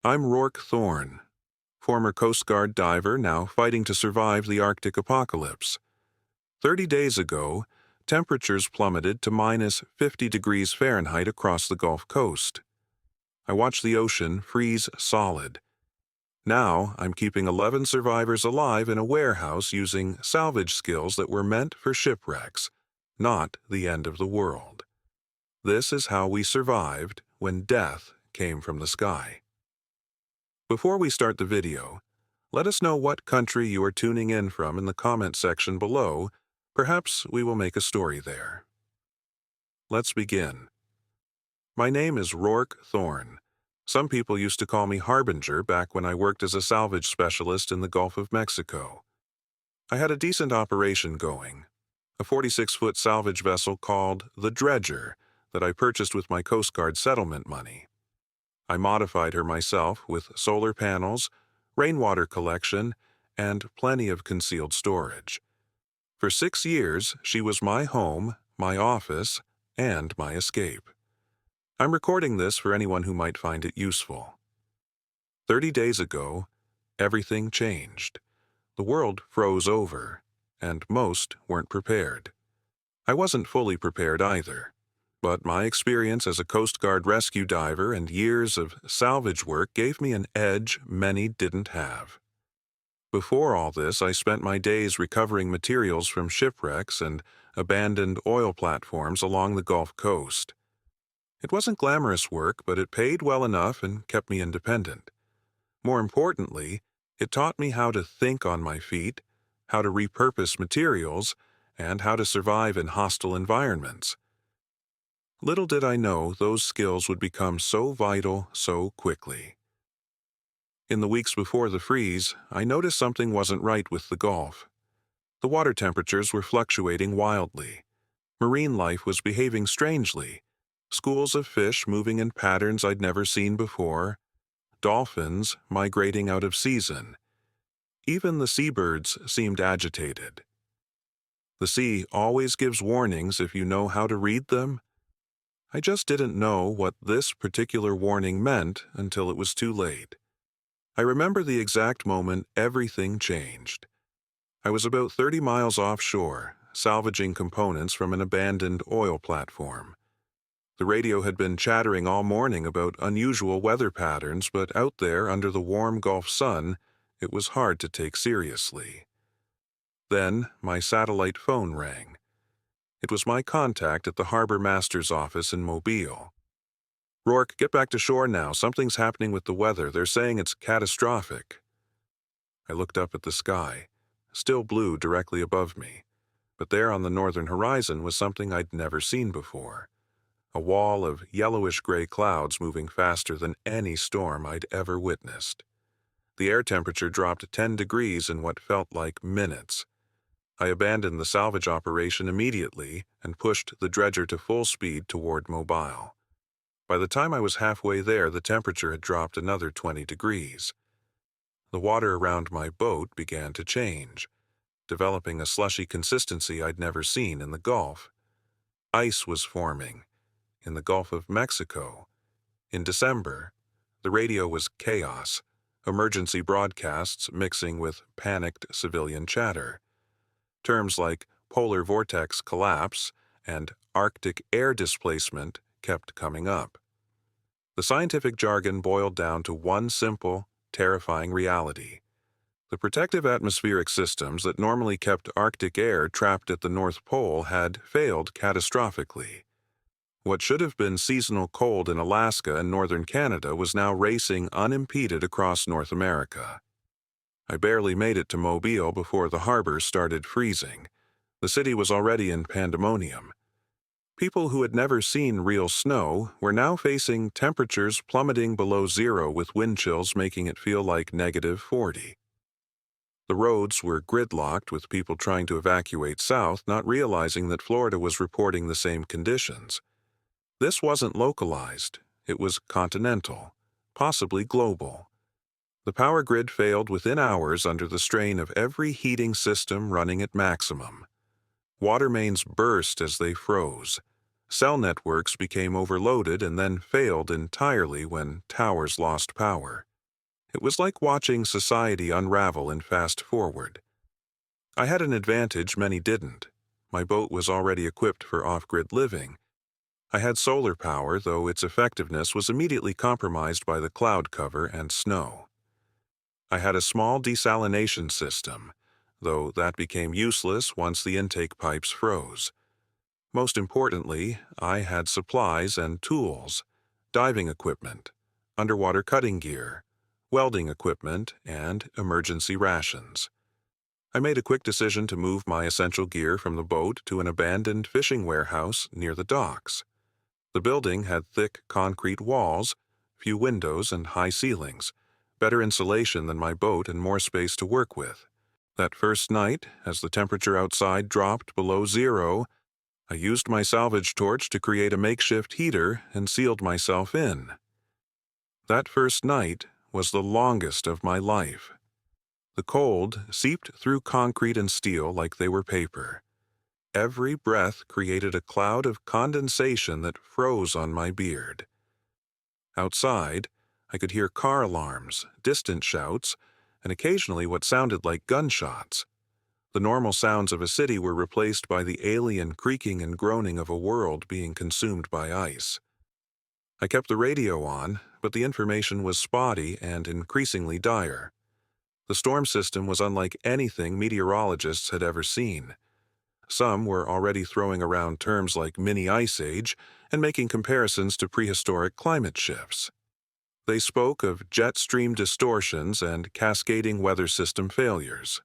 I'm Rourke Thorne, former Coast Guard diver now fighting to survive the Arctic apocalypse. 30 days ago, temperatures plummeted to minus 50 degrees Fahrenheit across the Gulf Coast. I watched the ocean freeze solid. Now, I'm keeping 11 survivors alive in a warehouse using salvage skills that were meant for shipwrecks, not the end of the world. This is how we survived when death came from the sky. Before we start the video, let us know what country you are tuning in from in the comment section below. Perhaps we will make a story there. Let's begin. My name is Rourke Thorne. Some people used to call me Harbinger back when I worked as a salvage specialist in the Gulf of Mexico. I had a decent operation going, a 46-foot salvage vessel called the Dredger that I purchased with my Coast Guard settlement money. I modified her myself with solar panels, rainwater collection, and plenty of concealed storage. For 6 years, she was my home, my office, and my escape. I'm recording this for anyone who might find it useful. 30 days ago, everything changed. The world froze over, and most weren't prepared. I wasn't fully prepared either, but my experience as a Coast Guard rescue diver and years of salvage work gave me an edge many didn't have. Before all this, I spent my days recovering materials from shipwrecks and abandoned oil platforms along the Gulf Coast. It wasn't glamorous work, but it paid well enough and kept me independent. More importantly, it taught me how to think on my feet, how to repurpose materials, and how to survive in hostile environments. Little did I know those skills would become so vital so quickly. In the weeks before the freeze, I noticed something wasn't right with the Gulf. The water temperatures were fluctuating wildly. Marine life was behaving strangely. Schools of fish moving in patterns I'd never seen before. Dolphins migrating out of season. Even the seabirds seemed agitated. The sea always gives warnings if you know how to read them. I just didn't know what this particular warning meant until it was too late. I remember the exact moment everything changed. I was about 30 miles offshore, salvaging components from an abandoned oil platform. The radio had been chattering all morning about unusual weather patterns, but out there under the warm Gulf sun, it was hard to take seriously. Then my satellite phone rang. It was my contact at the harbor master's office in Mobile. "Rourke, get back to shore now. Something's happening with the weather. They're saying it's catastrophic." I looked up at the sky, still blue directly above me, but there on the northern horizon was something I'd never seen before. A wall of yellowish-gray clouds moving faster than any storm I'd ever witnessed. The air temperature dropped 10 degrees in what felt like minutes. I abandoned the salvage operation immediately and pushed the dredger to full speed toward Mobile. By the time I was halfway there, the temperature had dropped another 20 degrees. The water around my boat began to change, developing a slushy consistency I'd never seen in the Gulf. Ice was forming in the Gulf of Mexico. In December, the radio was chaos, emergency broadcasts mixing with panicked civilian chatter. Terms like polar vortex collapse and Arctic air displacement kept coming up. The scientific jargon boiled down to one simple, terrifying reality. The protective atmospheric systems that normally kept Arctic air trapped at the North Pole had failed catastrophically. What should have been seasonal cold in Alaska and northern Canada was now racing unimpeded across North America. I barely made it to Mobile before the harbor started freezing. The city was already in pandemonium. People who had never seen real snow were now facing temperatures plummeting below zero with wind chills making it feel like -40. The roads were gridlocked with people trying to evacuate south, not realizing that Florida was reporting the same conditions. This wasn't localized, it was continental, possibly global. The power grid failed within hours under the strain of every heating system running at maximum. Water mains burst as they froze. Cell networks became overloaded and then failed entirely when towers lost power. It was like watching society unravel and fast forward. I had an advantage many didn't. My boat was already equipped for off-grid living. I had solar power, though its effectiveness was immediately compromised by the cloud cover and snow. I had a small desalination system, though that became useless once the intake pipes froze. Most importantly, I had supplies and tools, diving equipment, underwater cutting gear, welding equipment, and emergency rations. I made a quick decision to move my essential gear from the boat to an abandoned fishing warehouse near the docks. The building had thick concrete walls, few windows, and high ceilings, better insulation than my boat and more space to work with. That first night, as the temperature outside dropped below zero, I used my salvage torch to create a makeshift heater and sealed myself in. That first night was the longest of my life. The cold seeped through concrete and steel like they were paper. Every breath created a cloud of condensation that froze on my beard. Outside, I could hear car alarms, distant shouts, and occasionally what sounded like gunshots. The normal sounds of a city were replaced by the alien creaking and groaning of a world being consumed by ice. I kept the radio on, but the information was spotty and increasingly dire. The storm system was unlike anything meteorologists had ever seen. Some were already throwing around terms like mini ice age and making comparisons to prehistoric climate shifts. They spoke of jet stream distortions and cascading weather system failures.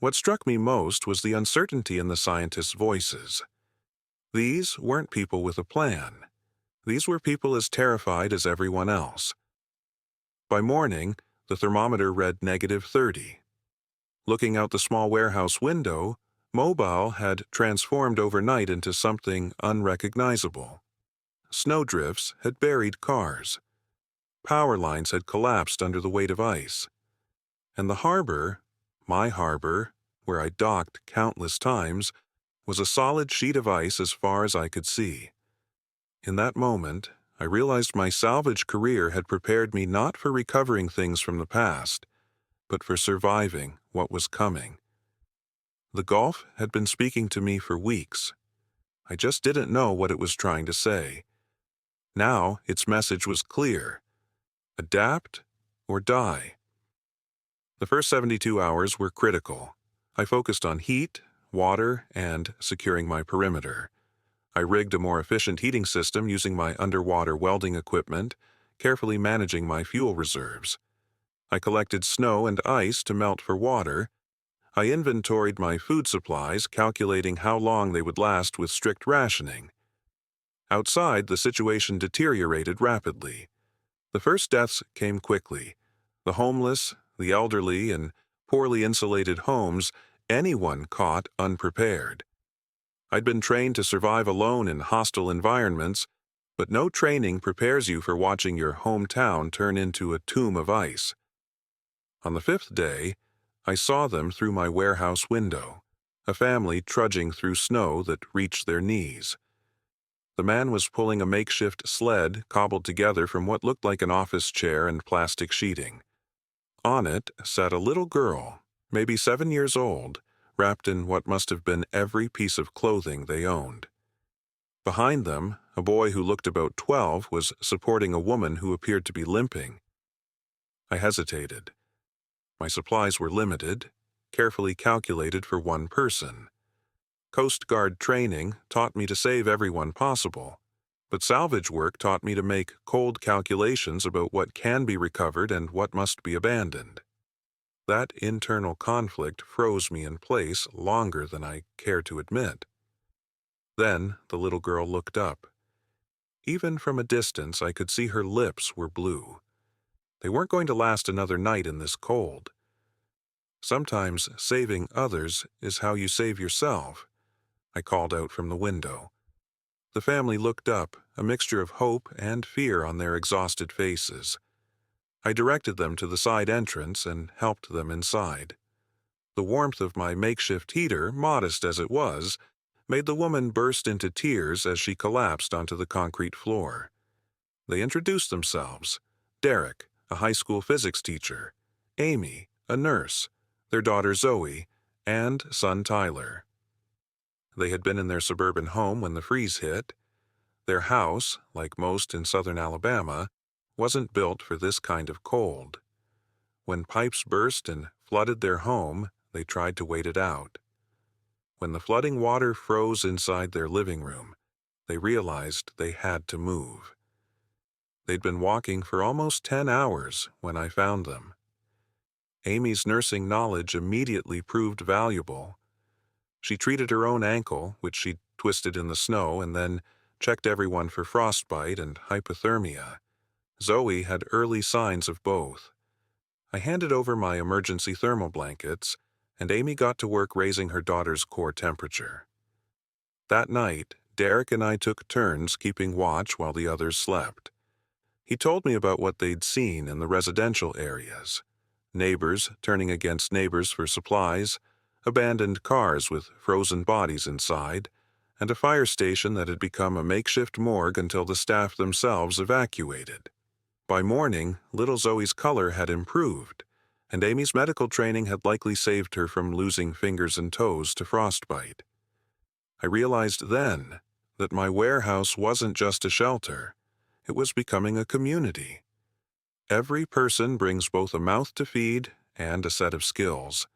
What struck me most was the uncertainty in the scientists' voices. These weren't people with a plan. These were people as terrified as everyone else. By morning, the thermometer read -30. Looking out the small warehouse window, Mobile had transformed overnight into something unrecognizable. Snowdrifts had buried cars. Power lines had collapsed under the weight of ice. And the harbor, my harbor, where I docked countless times, was a solid sheet of ice as far as I could see. In that moment, I realized my salvage career had prepared me not for recovering things from the past, but for surviving what was coming. The Gulf had been speaking to me for weeks. I just didn't know what it was trying to say. Now its message was clear: adapt or die. The first 72 hours were critical. I focused on heat, water, and securing my perimeter. I rigged a more efficient heating system using my underwater welding equipment, carefully managing my fuel reserves. I collected snow and ice to melt for water. I inventoried my food supplies, calculating how long they would last with strict rationing. Outside, the situation deteriorated rapidly. The first deaths came quickly. The homeless, the elderly, and poorly insulated homes, anyone caught unprepared. I'd been trained to survive alone in hostile environments, but no training prepares you for watching your hometown turn into a tomb of ice. On the fifth day, I saw them through my warehouse window, a family trudging through snow that reached their knees. The man was pulling a makeshift sled cobbled together from what looked like an office chair and plastic sheeting. On it sat a little girl, maybe 7 years old, wrapped in what must have been every piece of clothing they owned. Behind them, a boy who looked about 12 was supporting a woman who appeared to be limping. I hesitated. My supplies were limited, carefully calculated for one person. Coast Guard training taught me to save everyone possible, but salvage work taught me to make cold calculations about what can be recovered and what must be abandoned. That internal conflict froze me in place longer than I cared to admit. Then the little girl looked up. Even from a distance, I could see her lips were blue. They weren't going to last another night in this cold. Sometimes saving others is how you save yourself, I called out from the window. The family looked up, a mixture of hope and fear on their exhausted faces. I directed them to the side entrance and helped them inside. The warmth of my makeshift heater, modest as it was, made the woman burst into tears as she collapsed onto the concrete floor. They introduced themselves: Derek, a high school physics teacher, Amy, a nurse, their daughter Zoe, and son Tyler. They had been in their suburban home when the freeze hit. Their house, like most in southern Alabama, wasn't built for this kind of cold. When pipes burst and flooded their home, they tried to wait it out. When the flooding water froze inside their living room, they realized they had to move. They'd been walking for almost 10 hours when I found them. Amy's nursing knowledge immediately proved valuable. She treated her own ankle, which she'd twisted in the snow, and then checked everyone for frostbite and hypothermia. Zoe had early signs of both. I handed over my emergency thermal blankets, and Amy got to work raising her daughter's core temperature. That night, Derek and I took turns keeping watch while the others slept. He told me about what they'd seen in the residential areas. Neighbors turning against neighbors for supplies, abandoned cars with frozen bodies inside, and a fire station that had become a makeshift morgue until the staff themselves evacuated. By morning, little Zoe's color had improved, and Amy's medical training had likely saved her from losing fingers and toes to frostbite. I realized then that my warehouse wasn't just a shelter. It was becoming a community. Every person brings both a mouth to feed and a set of skills.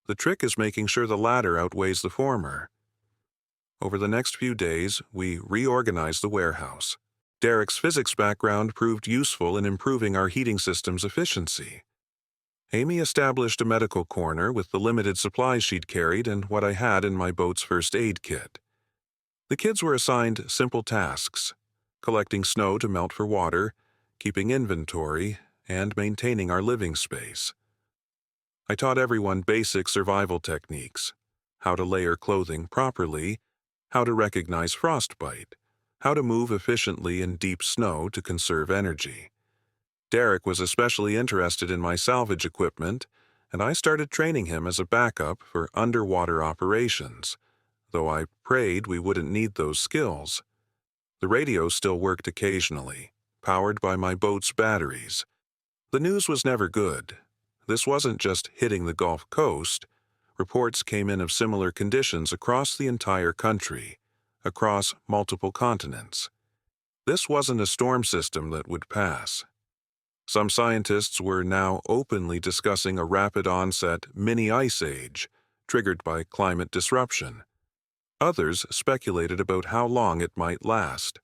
The trick is making sure the latter outweighs the former. Over the next few days, we reorganized the warehouse. Derek's physics background proved useful in improving our heating system's efficiency. Amy established a medical corner with the limited supplies she'd carried and what I had in my boat's first aid kit. The kids were assigned simple tasks: collecting snow to melt for water, keeping inventory, and maintaining our living space. I taught everyone basic survival techniques: how to layer clothing properly, how to recognize frostbite, how to move efficiently in deep snow to conserve energy. Derek was especially interested in my salvage equipment, and I started training him as a backup for underwater operations, though I prayed we wouldn't need those skills. The radio still worked occasionally, powered by my boat's batteries. The news was never good. This wasn't just hitting the Gulf Coast. Reports came in of similar conditions across the entire country, across multiple continents. This wasn't a storm system that would pass. Some scientists were now openly discussing a rapid-onset mini-ice age, triggered by climate disruption. Others speculated about how long it might last: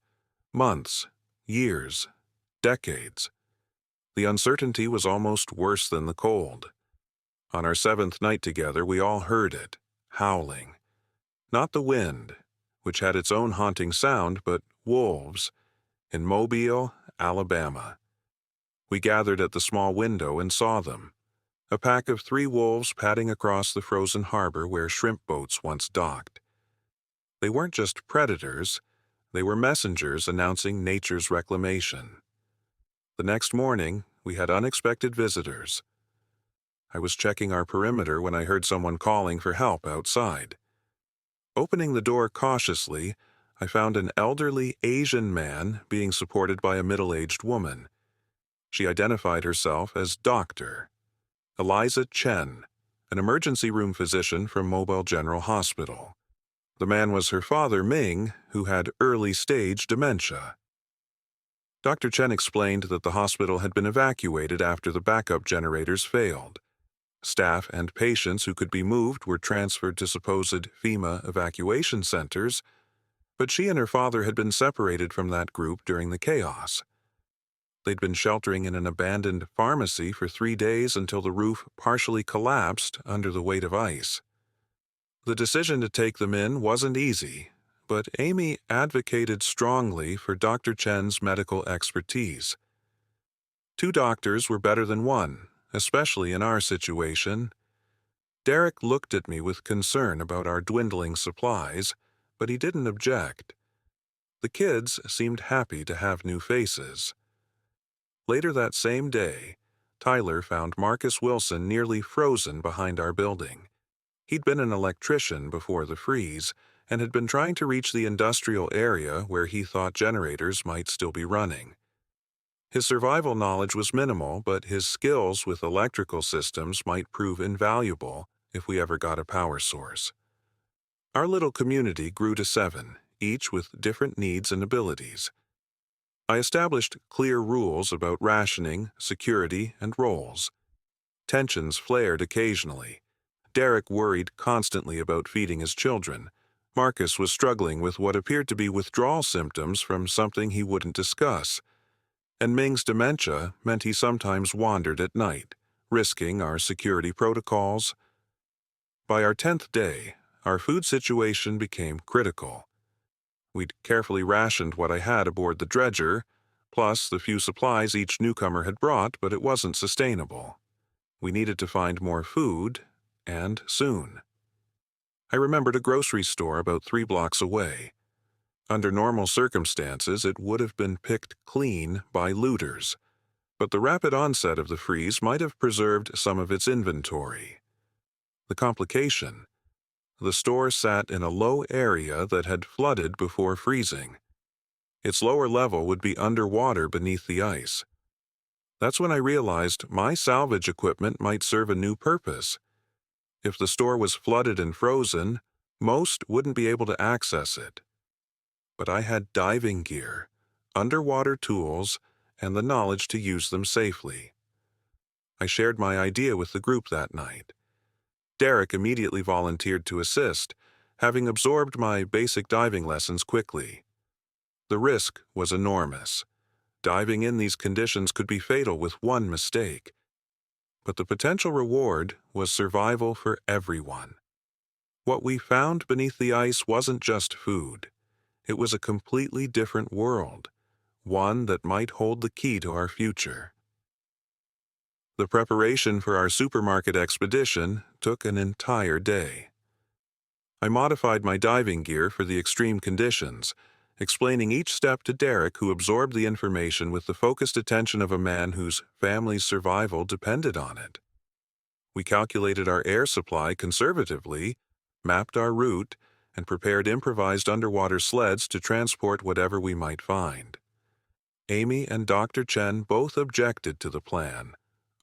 months, years, decades. The uncertainty was almost worse than the cold. On our 7th night together, we all heard it, howling. Not the wind, which had its own haunting sound, but wolves, in Mobile, Alabama. We gathered at the small window and saw them, a pack of 3 wolves padding across the frozen harbor where shrimp boats once docked. They weren't just predators, they were messengers announcing nature's reclamation. The next morning, we had unexpected visitors. I was checking our perimeter when I heard someone calling for help outside. Opening the door cautiously, I found an elderly Asian man being supported by a middle-aged woman. She identified herself as Dr. Eliza Chen, an emergency room physician from Mobile General Hospital. The man was her father, Ming, who had early-stage dementia. Dr. Chen explained that the hospital had been evacuated after the backup generators failed. Staff and patients who could be moved were transferred to supposed FEMA evacuation centers, but she and her father had been separated from that group during the chaos. They'd been sheltering in an abandoned pharmacy for 3 days until the roof partially collapsed under the weight of ice. The decision to take them in wasn't easy, but Amy advocated strongly for Dr. Chen's medical expertise. 2 doctors were better than 1, especially in our situation. Derek looked at me with concern about our dwindling supplies, but he didn't object. The kids seemed happy to have new faces. Later that same day, Tyler found Marcus Wilson nearly frozen behind our building. He'd been an electrician before the freeze and had been trying to reach the industrial area where he thought generators might still be running. His survival knowledge was minimal, but his skills with electrical systems might prove invaluable if we ever got a power source. Our little community grew to 7, each with different needs and abilities. I established clear rules about rationing, security, and roles. Tensions flared occasionally. Derek worried constantly about feeding his children. Marcus was struggling with what appeared to be withdrawal symptoms from something he wouldn't discuss. And Ming's dementia meant he sometimes wandered at night, risking our security protocols. By our 10th day, our food situation became critical. We'd carefully rationed what I had aboard the dredger, plus the few supplies each newcomer had brought, but it wasn't sustainable. We needed to find more food, and soon. I remembered a grocery store about 3 blocks away. Under normal circumstances, it would have been picked clean by looters, but the rapid onset of the freeze might have preserved some of its inventory. The complication: the store sat in a low area that had flooded before freezing. Its lower level would be underwater beneath the ice. That's when I realized my salvage equipment might serve a new purpose. If the store was flooded and frozen, most wouldn't be able to access it. But I had diving gear, underwater tools, and the knowledge to use them safely. I shared my idea with the group that night. Derek immediately volunteered to assist, having absorbed my basic diving lessons quickly. The risk was enormous. Diving in these conditions could be fatal with one mistake. But the potential reward was survival for everyone. What we found beneath the ice wasn't just food. It was a completely different world, one that might hold the key to our future. The preparation for our supermarket expedition took an entire day. I modified my diving gear for the extreme conditions, explaining each step to Derek, who absorbed the information with the focused attention of a man whose family's survival depended on it. We calculated our air supply conservatively, mapped our route, and prepared improvised underwater sleds to transport whatever we might find. Amy and Dr. Chen both objected to the plan,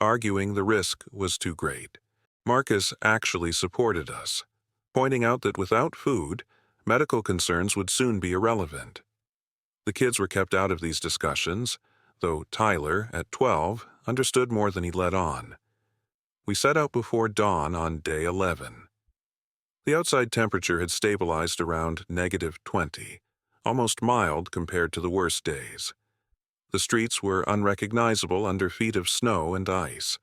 arguing the risk was too great. Marcus actually supported us, pointing out that without food, medical concerns would soon be irrelevant. The kids were kept out of these discussions, though Tyler, at 12, understood more than he let on. We set out before dawn on day 11. The outside temperature had stabilized around -20, almost mild compared to the worst days. The streets were unrecognizable under feet of snow and ice.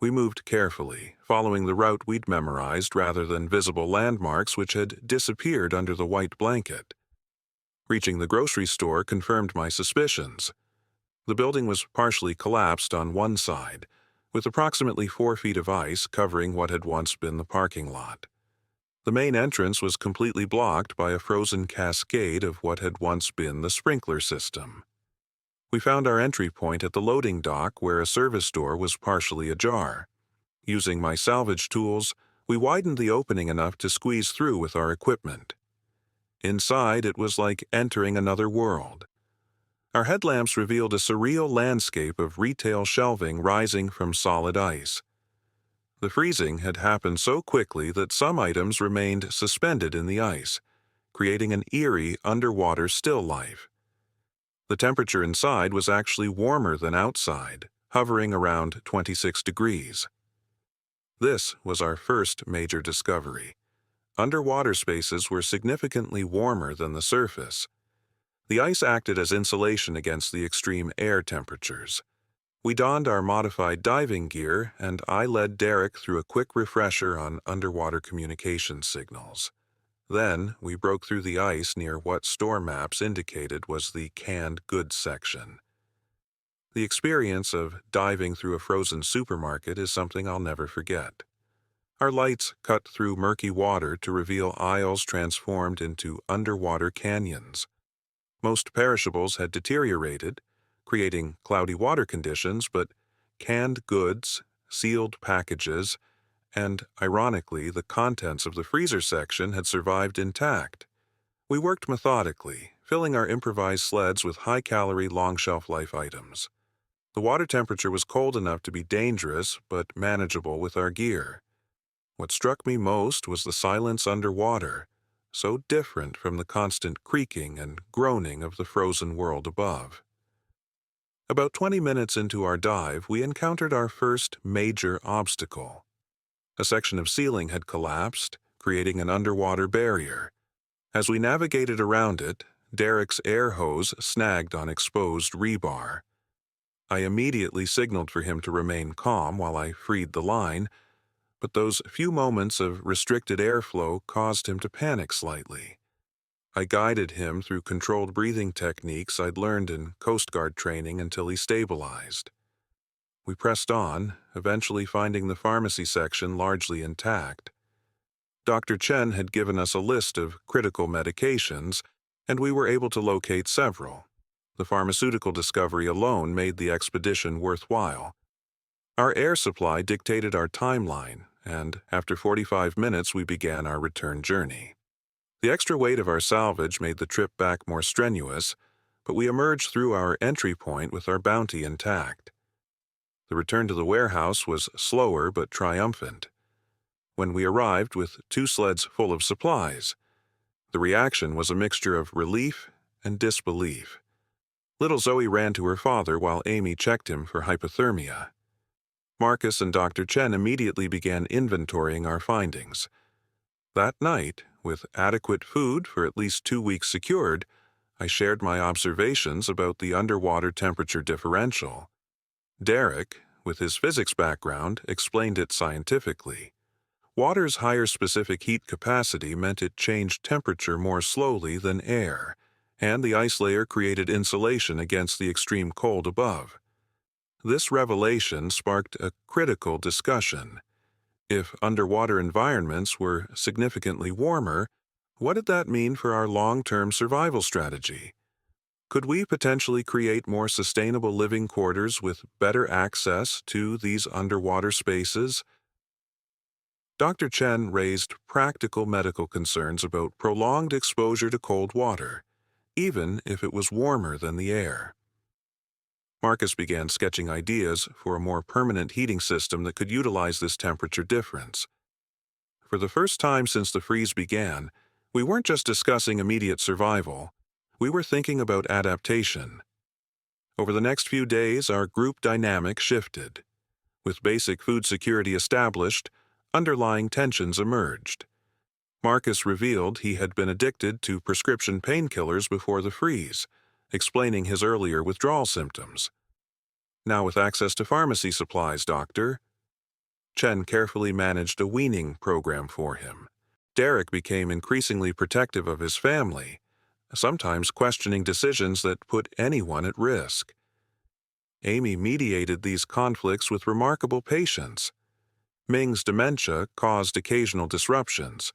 We moved carefully, following the route we'd memorized rather than visible landmarks which had disappeared under the white blanket. Reaching the grocery store confirmed my suspicions. The building was partially collapsed on one side, with approximately 4 feet of ice covering what had once been the parking lot. The main entrance was completely blocked by a frozen cascade of what had once been the sprinkler system. We found our entry point at the loading dock where a service door was partially ajar. Using my salvage tools, we widened the opening enough to squeeze through with our equipment. Inside, it was like entering another world. Our headlamps revealed a surreal landscape of retail shelving rising from solid ice. The freezing had happened so quickly that some items remained suspended in the ice, creating an eerie underwater still life. The temperature inside was actually warmer than outside, hovering around 26 degrees. This was our first major discovery. Underwater spaces were significantly warmer than the surface. The ice acted as insulation against the extreme air temperatures. We donned our modified diving gear, and I led Derek through a quick refresher on underwater communication signals. Then, we broke through the ice near what store maps indicated was the canned goods section. The experience of diving through a frozen supermarket is something I'll never forget. Our lights cut through murky water to reveal aisles transformed into underwater canyons. Most perishables had deteriorated, creating cloudy water conditions, but canned goods, sealed packages, and, ironically, the contents of the freezer section had survived intact. We worked methodically, filling our improvised sleds with high-calorie, long-shelf-life items. The water temperature was cold enough to be dangerous, but manageable with our gear. What struck me most was the silence underwater, so different from the constant creaking and groaning of the frozen world above. About 20 minutes into our dive, we encountered our first major obstacle. A section of ceiling had collapsed, creating an underwater barrier. As we navigated around it, Derek's air hose snagged on exposed rebar. I immediately signaled for him to remain calm while I freed the line, but those few moments of restricted airflow caused him to panic slightly. I guided him through controlled breathing techniques I'd learned in Coast Guard training until he stabilized. We pressed on, eventually finding the pharmacy section largely intact. Dr. Chen had given us a list of critical medications, and we were able to locate several. The pharmaceutical discovery alone made the expedition worthwhile. Our air supply dictated our timeline, and after 45 minutes we began our return journey. The extra weight of our salvage made the trip back more strenuous, but we emerged through our entry point with our bounty intact. The return to the warehouse was slower but triumphant. When we arrived with 2 sleds full of supplies, the reaction was a mixture of relief and disbelief. Little Zoe ran to her father while Amy checked him for hypothermia. Marcus and Dr. Chen immediately began inventorying our findings. That night, with adequate food for at least 2 weeks secured, I shared my observations about the underwater temperature differential. Derek, with his physics background, explained it scientifically. Water's higher specific heat capacity meant it changed temperature more slowly than air, and the ice layer created insulation against the extreme cold above. This revelation sparked a critical discussion. If underwater environments were significantly warmer, what did that mean for our long-term survival strategy? Could we potentially create more sustainable living quarters with better access to these underwater spaces? Dr. Chen raised practical medical concerns about prolonged exposure to cold water, even if it was warmer than the air. Marcus began sketching ideas for a more permanent heating system that could utilize this temperature difference. For the first time since the freeze began, we weren't just discussing immediate survival, we were thinking about adaptation. Over the next few days, our group dynamic shifted. With basic food security established, underlying tensions emerged. Marcus revealed he had been addicted to prescription painkillers before the freeze, explaining his earlier withdrawal symptoms. Now with access to pharmacy supplies, Doctor. Chen carefully managed a weaning program for him. Derek became increasingly protective of his family, sometimes questioning decisions that put anyone at risk. Amy mediated these conflicts with remarkable patience. Ming's dementia caused occasional disruptions,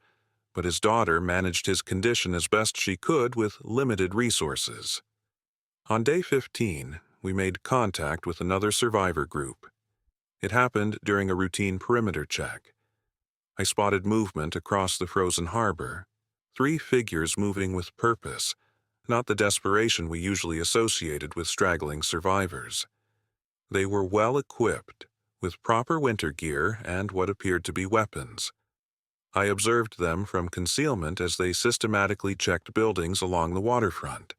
but his daughter managed his condition as best she could with limited resources. On day 15, we made contact with another survivor group. It happened during a routine perimeter check. I spotted movement across the frozen harbor, 3 figures moving with purpose, not the desperation we usually associated with straggling survivors. They were well equipped, with proper winter gear and what appeared to be weapons. I observed them from concealment as they systematically checked buildings along the waterfront.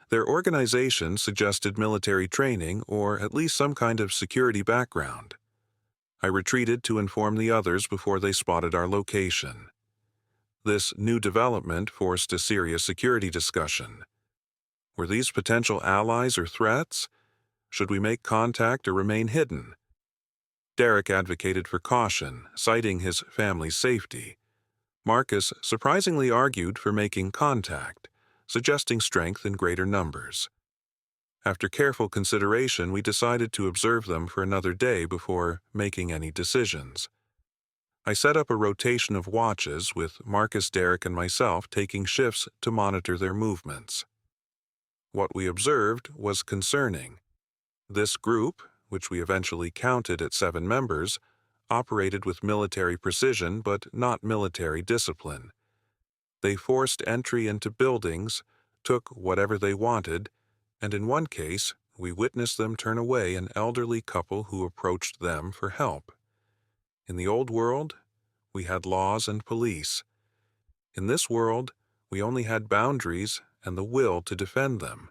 Their organization suggested military training or at least some kind of security background. I retreated to inform the others before they spotted our location. This new development forced a serious security discussion. Were these potential allies or threats? Should we make contact or remain hidden? Derek advocated for caution, citing his family's safety. Marcus surprisingly argued for making contact, suggesting strength in greater numbers. After careful consideration, we decided to observe them for another day before making any decisions. I set up a rotation of watches with Marcus, Derek, and myself taking shifts to monitor their movements. What we observed was concerning. This group, which we eventually counted at 7 members, operated with military precision but not military discipline. They forced entry into buildings, took whatever they wanted, and in one case, we witnessed them turn away an elderly couple who approached them for help. In the old world, we had laws and police. In this world, we only had boundaries and the will to defend them.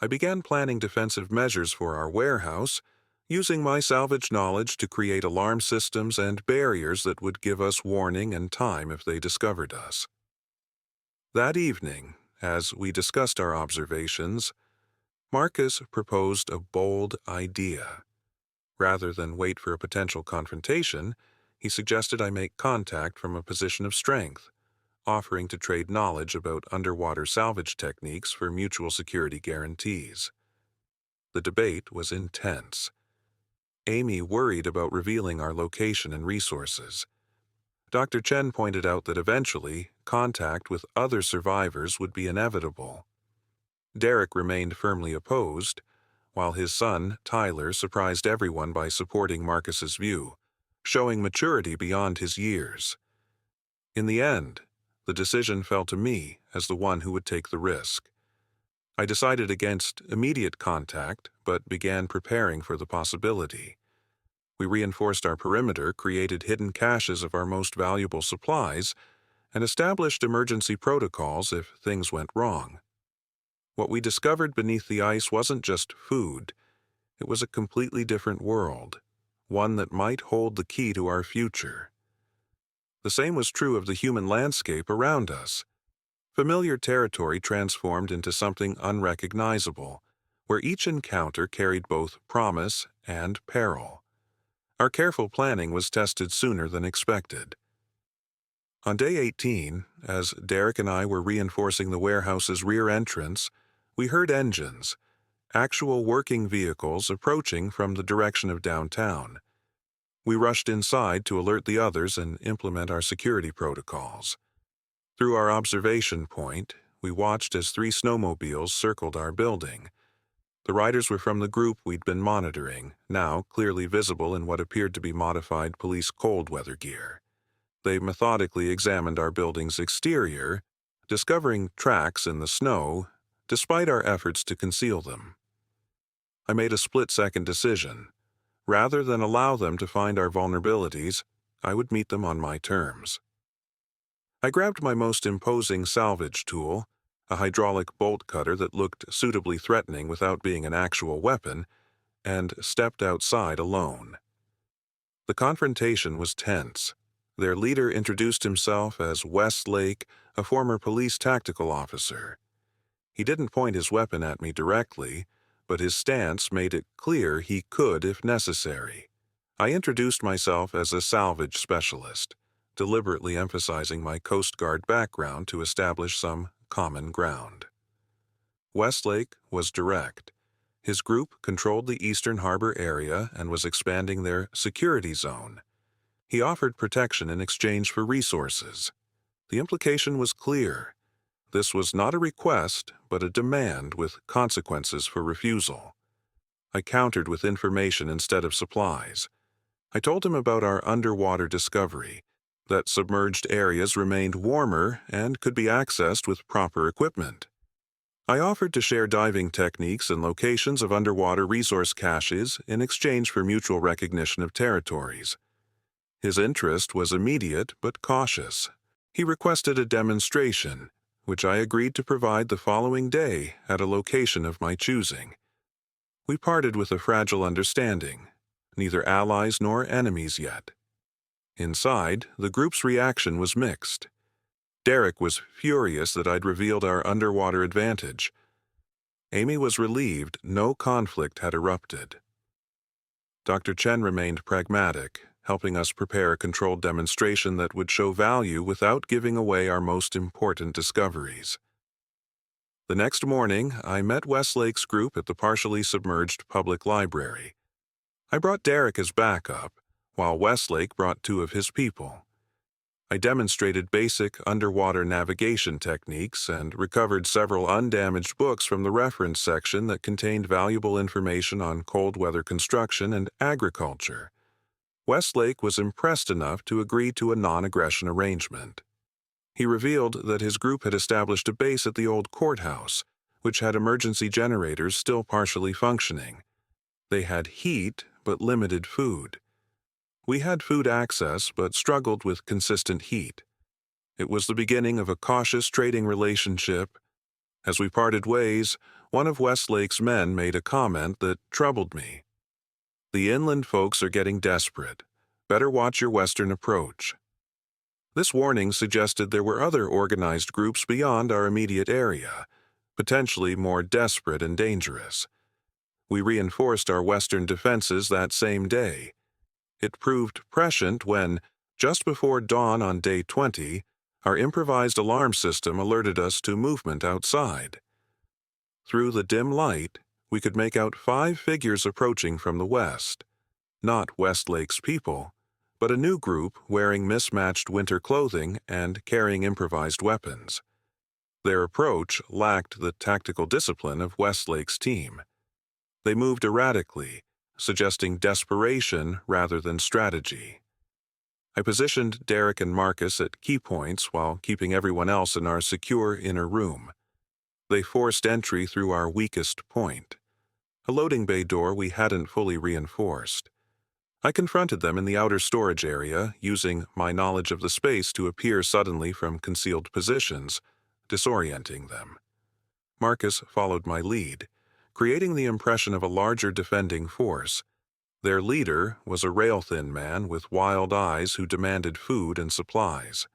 I began planning defensive measures for our warehouse, using my salvage knowledge to create alarm systems and barriers that would give us warning and time if they discovered us. That evening, as we discussed our observations, Marcus proposed a bold idea. Rather than wait for a potential confrontation, he suggested I make contact from a position of strength, offering to trade knowledge about underwater salvage techniques for mutual security guarantees. The debate was intense. Amy worried about revealing our location and resources. Dr. Chen pointed out that eventually, contact with other survivors would be inevitable. Derek remained firmly opposed, while his son, Tyler, surprised everyone by supporting Marcus's view, showing maturity beyond his years. In the end, the decision fell to me as the one who would take the risk. I decided against immediate contact, but began preparing for the possibility. We reinforced our perimeter, created hidden caches of our most valuable supplies, and established emergency protocols if things went wrong. What we discovered beneath the ice wasn't just food. It was a completely different world, one that might hold the key to our future. The same was true of the human landscape around us. Familiar territory transformed into something unrecognizable, where each encounter carried both promise and peril. Our careful planning was tested sooner than expected. On day 18, as Derek and I were reinforcing the warehouse's rear entrance, we heard engines, actual working vehicles approaching from the direction of downtown. We rushed inside to alert the others and implement our security protocols. Through our observation point, we watched as 3 snowmobiles circled our building. The riders were from the group we'd been monitoring, now clearly visible in what appeared to be modified police cold weather gear. They methodically examined our building's exterior, discovering tracks in the snow, despite our efforts to conceal them. I made a split-second decision. Rather than allow them to find our vulnerabilities, I would meet them on my terms. I grabbed my most imposing salvage tool, a hydraulic bolt cutter that looked suitably threatening without being an actual weapon, and stepped outside alone. The confrontation was tense. Their leader introduced himself as Westlake, a former police tactical officer. He didn't point his weapon at me directly, but his stance made it clear he could if necessary. I introduced myself as a salvage specialist, deliberately emphasizing my Coast Guard background to establish some common ground. Westlake was direct. His group controlled the Eastern Harbor area and was expanding their security zone. He offered protection in exchange for resources. The implication was clear. This was not a request, but a demand with consequences for refusal. I countered with information instead of supplies. I told him about our underwater discovery, that submerged areas remained warmer and could be accessed with proper equipment. I offered to share diving techniques and locations of underwater resource caches in exchange for mutual recognition of territories. His interest was immediate but cautious. He requested a demonstration, which I agreed to provide the following day at a location of my choosing. We parted with a fragile understanding, neither allies nor enemies yet. Inside, the group's reaction was mixed. Derek was furious that I'd revealed our underwater advantage. Amy was relieved no conflict had erupted. Dr. Chen remained pragmatic, helping us prepare a controlled demonstration that would show value without giving away our most important discoveries. The next morning, I met Westlake's group at the partially submerged public library. I brought Derek as backup, while Westlake brought 2 of his people. I demonstrated basic underwater navigation techniques and recovered several undamaged books from the reference section that contained valuable information on cold weather construction and agriculture. Westlake was impressed enough to agree to a non-aggression arrangement. He revealed that his group had established a base at the old courthouse, which had emergency generators still partially functioning. They had heat but limited food. We had food access but struggled with consistent heat. It was the beginning of a cautious trading relationship. As we parted ways, one of Westlake's men made a comment that troubled me. "The inland folks are getting desperate. Better watch your western approach." This warning suggested there were other organized groups beyond our immediate area, potentially more desperate and dangerous. We reinforced our western defenses that same day. It proved prescient when, just before dawn on day 20, our improvised alarm system alerted us to movement outside. Through the dim light, we could make out 5 figures approaching from the west. Not Westlake's people, but a new group wearing mismatched winter clothing and carrying improvised weapons. Their approach lacked the tactical discipline of Westlake's team. They moved erratically, suggesting desperation rather than strategy. I positioned Derek and Marcus at key points while keeping everyone else in our secure inner room. They forced entry through our weakest point, a loading bay door we hadn't fully reinforced. I confronted them in the outer storage area, using my knowledge of the space to appear suddenly from concealed positions, disorienting them. Marcus followed my lead, creating the impression of a larger defending force. Their leader was a rail-thin man with wild eyes who demanded food and supplies.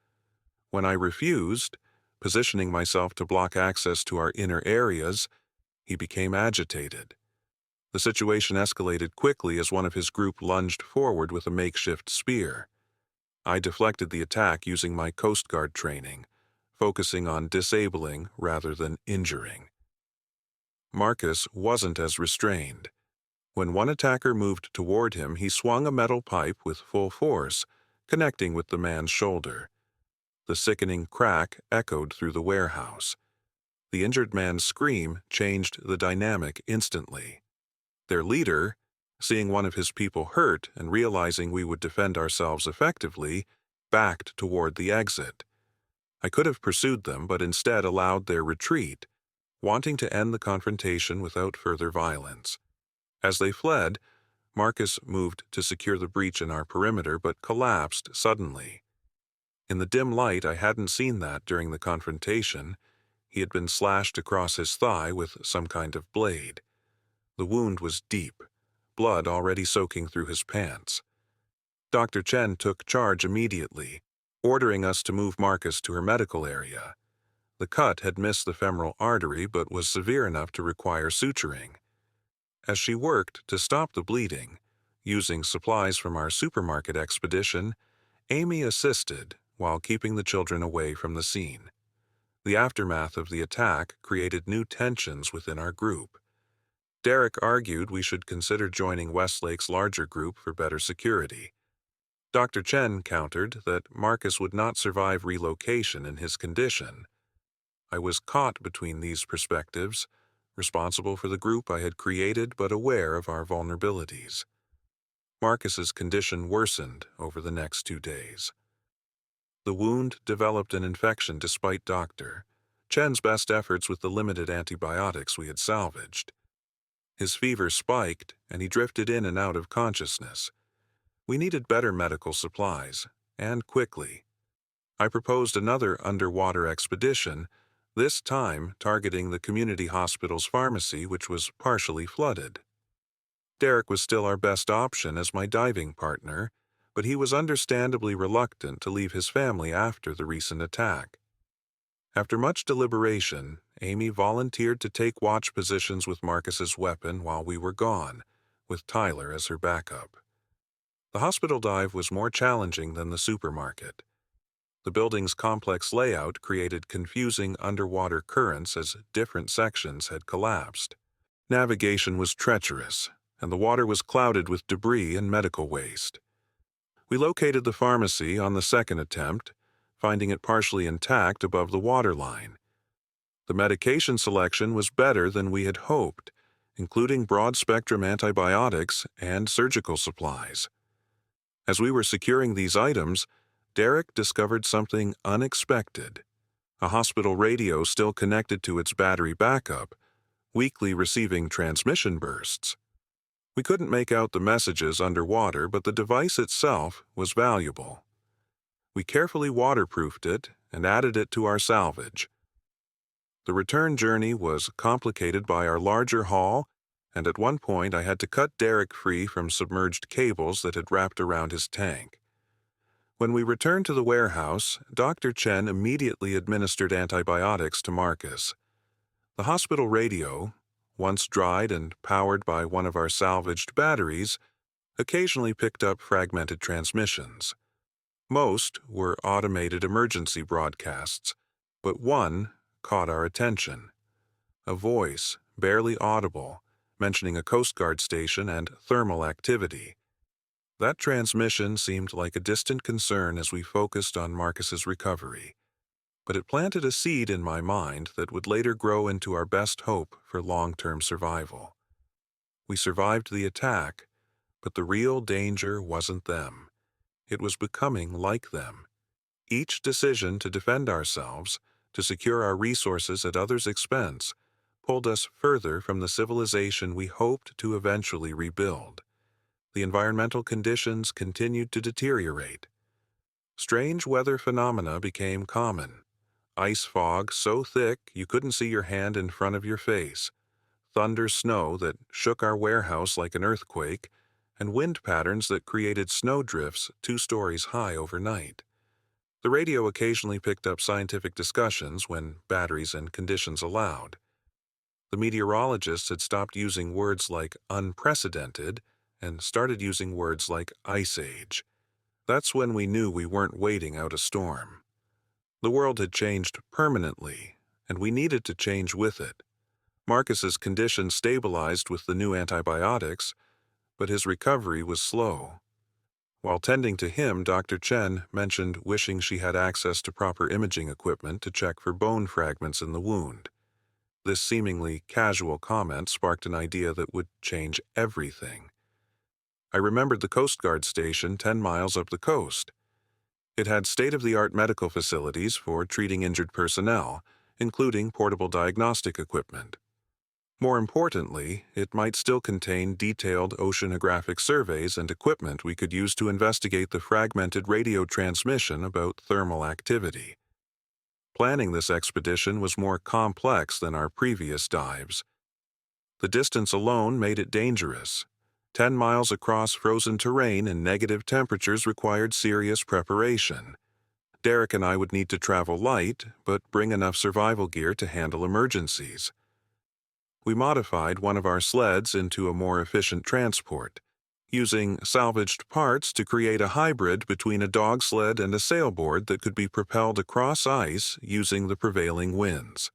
When I refused, positioning myself to block access to our inner areas, he became agitated. The situation escalated quickly as one of his group lunged forward with a makeshift spear. I deflected the attack using my Coast Guard training, focusing on disabling rather than injuring. Marcus wasn't as restrained. When one attacker moved toward him, he swung a metal pipe with full force, connecting with the man's shoulder. The sickening crack echoed through the warehouse. The injured man's scream changed the dynamic instantly. Their leader, seeing one of his people hurt and realizing we would defend ourselves effectively, backed toward the exit. I could have pursued them, but instead allowed their retreat, wanting to end the confrontation without further violence. As they fled, Marcus moved to secure the breach in our perimeter but collapsed suddenly. In the dim light, I hadn't seen that during the confrontation. He had been slashed across his thigh with some kind of blade. The wound was deep, blood already soaking through his pants. Dr. Chen took charge immediately, ordering us to move Marcus to her medical area. The cut had missed the femoral artery but was severe enough to require suturing. As she worked to stop the bleeding, using supplies from our supermarket expedition, Amy assisted while keeping the children away from the scene. The aftermath of the attack created new tensions within our group. Derek argued we should consider joining Westlake's larger group for better security. Dr. Chen countered that Marcus would not survive relocation in his condition. I was caught between these perspectives, responsible for the group I had created but aware of our vulnerabilities. Marcus's condition worsened over the next 2 days. The wound developed an infection despite Dr. Chen's best efforts with the limited antibiotics we had salvaged. His fever spiked, and he drifted in and out of consciousness. We needed better medical supplies, and quickly. I proposed another underwater expedition, this time targeting the community hospital's pharmacy, which was partially flooded. Derek was still our best option as my diving partner, but he was understandably reluctant to leave his family after the recent attack. After much deliberation, Amy volunteered to take watch positions with Marcus's weapon while we were gone, with Tyler as her backup. The hospital dive was more challenging than the supermarket. The building's complex layout created confusing underwater currents as different sections had collapsed. Navigation was treacherous, and the water was clouded with debris and medical waste. We located the pharmacy on the second attempt, finding it partially intact above the waterline. The medication selection was better than we had hoped, including broad-spectrum antibiotics and surgical supplies. As we were securing these items, Derek discovered something unexpected. A hospital radio still connected to its battery backup weakly receiving transmission bursts. We couldn't make out the messages underwater, but the device itself was valuable. We carefully waterproofed it and added it to our salvage. The return journey was complicated by our larger haul, and at one point I had to cut Derek free from submerged cables that had wrapped around his tank. When we returned to the warehouse, Dr. Chen immediately administered antibiotics to Marcus. The hospital radio, once dried and powered by one of our salvaged batteries, occasionally picked up fragmented transmissions. Most were automated emergency broadcasts, but one caught our attention. A voice, barely audible, mentioning a Coast Guard station and thermal activity. That transmission seemed like a distant concern as we focused on Marcus's recovery, but it planted a seed in my mind that would later grow into our best hope for long-term survival. We survived the attack, but the real danger wasn't them. It was becoming like them. Each decision to defend ourselves, to secure our resources at others' expense, pulled us further from the civilization we hoped to eventually rebuild. The environmental conditions continued to deteriorate. Strange weather phenomena became common. Ice fog so thick you couldn't see your hand in front of your face, thunder snow that shook our warehouse like an earthquake, and wind patterns that created snowdrifts 2 stories high overnight. The radio occasionally picked up scientific discussions when batteries and conditions allowed. The meteorologists had stopped using words like unprecedented and started using words like ice age. That's when we knew we weren't waiting out a storm. The world had changed permanently, and we needed to change with it. Marcus's condition stabilized with the new antibiotics, but his recovery was slow. While tending to him, Dr. Chen mentioned wishing she had access to proper imaging equipment to check for bone fragments in the wound. This seemingly casual comment sparked an idea that would change everything. I remembered the Coast Guard station 10 miles up the coast. It had state-of-the-art medical facilities for treating injured personnel, including portable diagnostic equipment. More importantly, it might still contain detailed oceanographic surveys and equipment we could use to investigate the fragmented radio transmission about thermal activity. Planning this expedition was more complex than our previous dives. The distance alone made it dangerous. 10 miles across frozen terrain and negative temperatures required serious preparation. Derek and I would need to travel light, but bring enough survival gear to handle emergencies. We modified one of our sleds into a more efficient transport, using salvaged parts to create a hybrid between a dog sled and a sailboard that could be propelled across ice using the prevailing winds.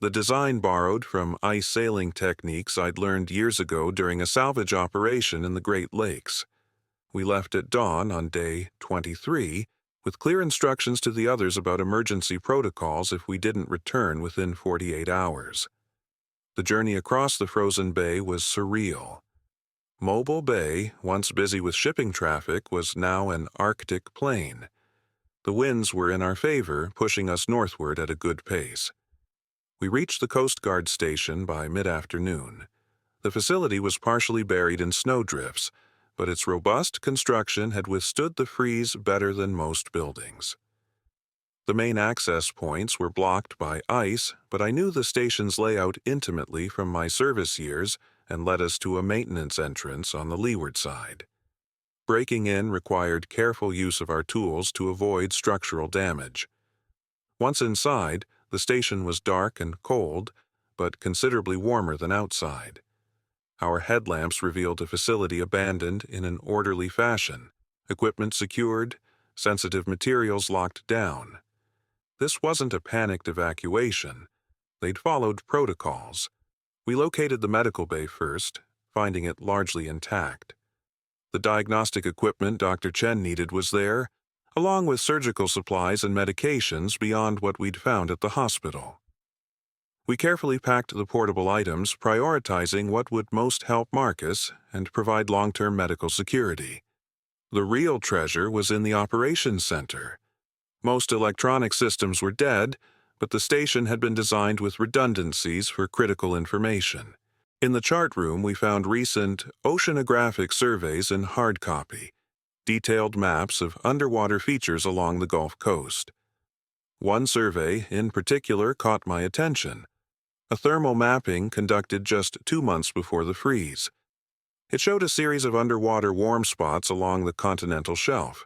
The design borrowed from ice sailing techniques I'd learned years ago during a salvage operation in the Great Lakes. We left at dawn on day 23, with clear instructions to the others about emergency protocols if we didn't return within 48 hours. The journey across the frozen bay was surreal. Mobile Bay, once busy with shipping traffic, was now an Arctic plain. The winds were in our favor, pushing us northward at a good pace. We reached the Coast Guard station by mid-afternoon. The facility was partially buried in snowdrifts, but its robust construction had withstood the freeze better than most buildings. The main access points were blocked by ice, but I knew the station's layout intimately from my service years and led us to a maintenance entrance on the leeward side. Breaking in required careful use of our tools to avoid structural damage. Once inside, the station was dark and cold, but considerably warmer than outside. Our headlamps revealed a facility abandoned in an orderly fashion, equipment secured, sensitive materials locked down. This wasn't a panicked evacuation. They'd followed protocols. We located the medical bay first, finding it largely intact. The diagnostic equipment Dr. Chen needed was there, along with surgical supplies and medications beyond what we'd found at the hospital. We carefully packed the portable items, prioritizing what would most help Marcus and provide long-term medical security. The real treasure was in the operations center. Most electronic systems were dead, but the station had been designed with redundancies for critical information. In the chart room, we found recent oceanographic surveys in hard copy, detailed maps of underwater features along the Gulf Coast. One survey, in particular, caught my attention, a thermal mapping conducted just 2 months before the freeze. It showed a series of underwater warm spots along the continental shelf,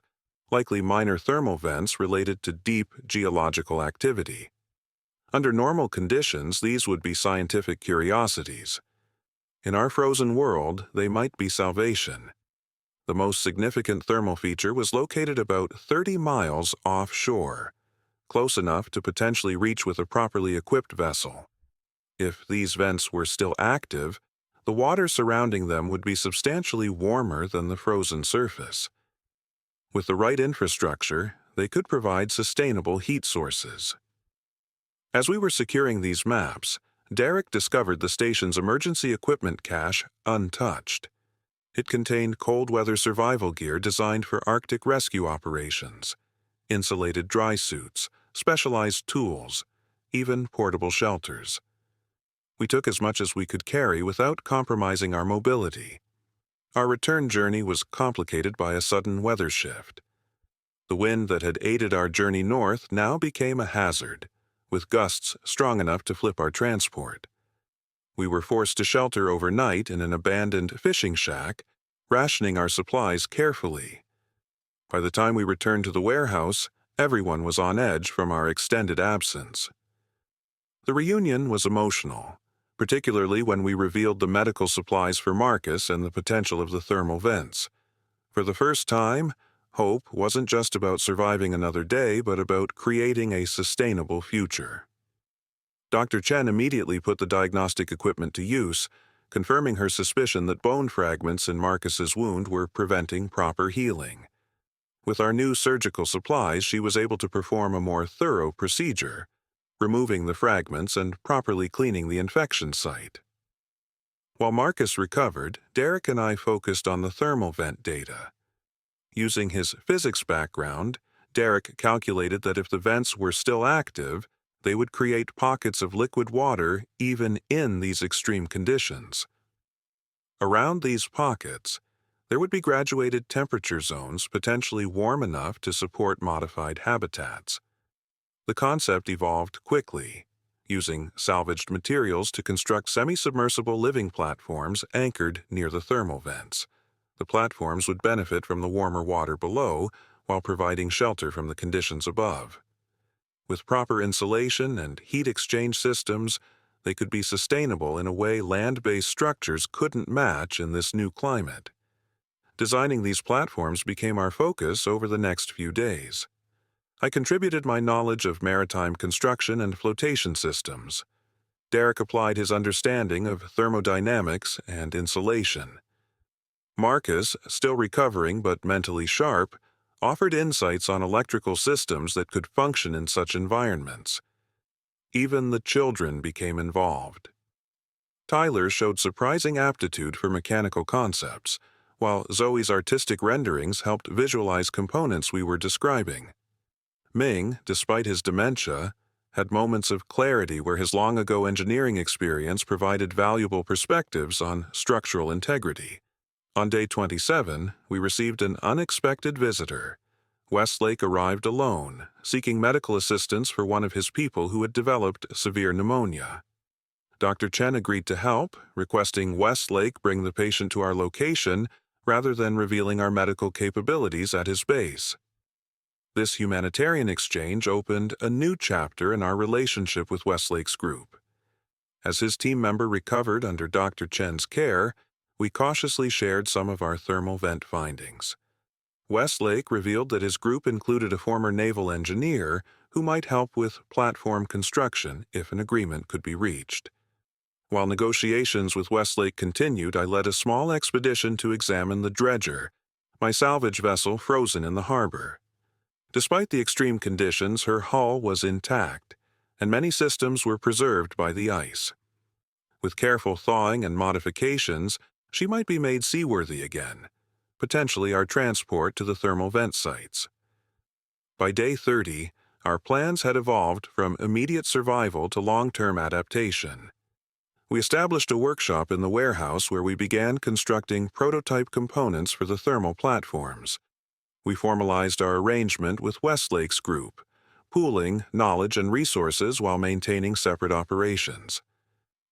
likely minor thermal vents related to deep geological activity. Under normal conditions, these would be scientific curiosities. In our frozen world, they might be salvation. The most significant thermal feature was located about 30 miles offshore, close enough to potentially reach with a properly equipped vessel. If these vents were still active, the water surrounding them would be substantially warmer than the frozen surface. With the right infrastructure, they could provide sustainable heat sources. As we were securing these maps, Derek discovered the station's emergency equipment cache untouched. It contained cold weather survival gear designed for Arctic rescue operations, insulated dry suits, specialized tools, even portable shelters. We took as much as we could carry without compromising our mobility. Our return journey was complicated by a sudden weather shift. The wind that had aided our journey north now became a hazard, with gusts strong enough to flip our transport. We were forced to shelter overnight in an abandoned fishing shack, rationing our supplies carefully. By the time we returned to the warehouse, everyone was on edge from our extended absence. The reunion was emotional, particularly when we revealed the medical supplies for Marcus and the potential of the thermal vents. For the first time, hope wasn't just about surviving another day, but about creating a sustainable future. Dr. Chen immediately put the diagnostic equipment to use, confirming her suspicion that bone fragments in Marcus's wound were preventing proper healing. With our new surgical supplies, she was able to perform a more thorough procedure, removing the fragments and properly cleaning the infection site. While Marcus recovered, Derek and I focused on the thermal vent data. Using his physics background, Derek calculated that if the vents were still active, they would create pockets of liquid water even in these extreme conditions. Around these pockets, there would be graduated temperature zones potentially warm enough to support modified habitats. The concept evolved quickly, using salvaged materials to construct semi-submersible living platforms anchored near the thermal vents. The platforms would benefit from the warmer water below while providing shelter from the conditions above. With proper insulation and heat exchange systems, they could be sustainable in a way land-based structures couldn't match in this new climate. Designing these platforms became our focus over the next few days. I contributed my knowledge of maritime construction and flotation systems. Derek applied his understanding of thermodynamics and insulation. Marcus, still recovering but mentally sharp, offered insights on electrical systems that could function in such environments. Even the children became involved. Tyler showed surprising aptitude for mechanical concepts, while Zoe's artistic renderings helped visualize components we were describing. Ming, despite his dementia, had moments of clarity where his long-ago engineering experience provided valuable perspectives on structural integrity. On day 27, we received an unexpected visitor. Westlake arrived alone, seeking medical assistance for one of his people who had developed severe pneumonia. Dr. Chen agreed to help, requesting Westlake bring the patient to our location rather than revealing our medical capabilities at his base. This humanitarian exchange opened a new chapter in our relationship with Westlake's group. As his team member recovered under Dr. Chen's care, we cautiously shared some of our thermal vent findings. Westlake revealed that his group included a former naval engineer who might help with platform construction if an agreement could be reached. While negotiations with Westlake continued, I led a small expedition to examine the dredger, my salvage vessel frozen in the harbor. Despite the extreme conditions, her hull was intact, and many systems were preserved by the ice. With careful thawing and modifications, she might be made seaworthy again, potentially our transport to the thermal vent sites. By day 30, Our plans had evolved from immediate survival to long-term adaptation. We established a workshop in the warehouse where we began constructing prototype components for the thermal platforms. We formalized our arrangement with Westlake's group, pooling knowledge and resources while maintaining separate operations.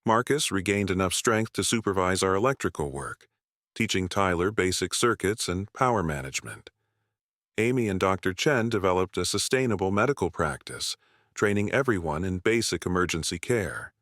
Marcus regained enough strength to supervise our electrical work, teaching Tyler basic circuits and power management. Amy and Dr. Chen developed a sustainable medical practice, training everyone in basic emergency care.